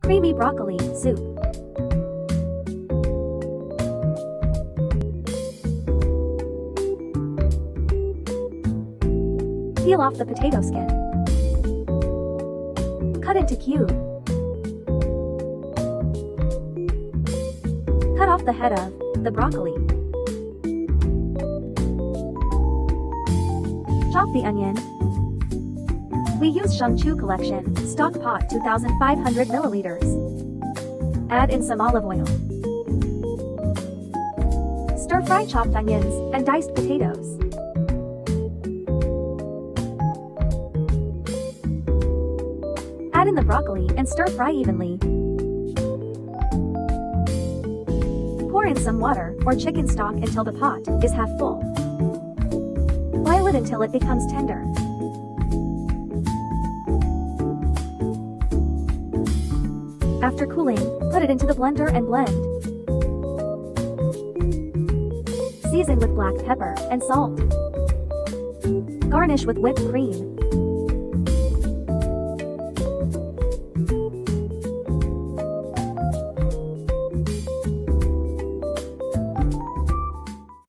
Creamy broccoli soup. Peel off the potato skin. Cut into cube. Cut off the head of the broccoli. Chop the onion. We use Shangchu Collection, stock pot 2,500 milliliters. Add in some olive oil. Stir fry chopped onions and diced potatoes. Add in the broccoli and stir fry evenly. Pour in some water or chicken stock until the pot is half full. Boil it until it becomes tender. After cooling, put it into the blender and blend. Season with black pepper and salt. Garnish with whipped cream.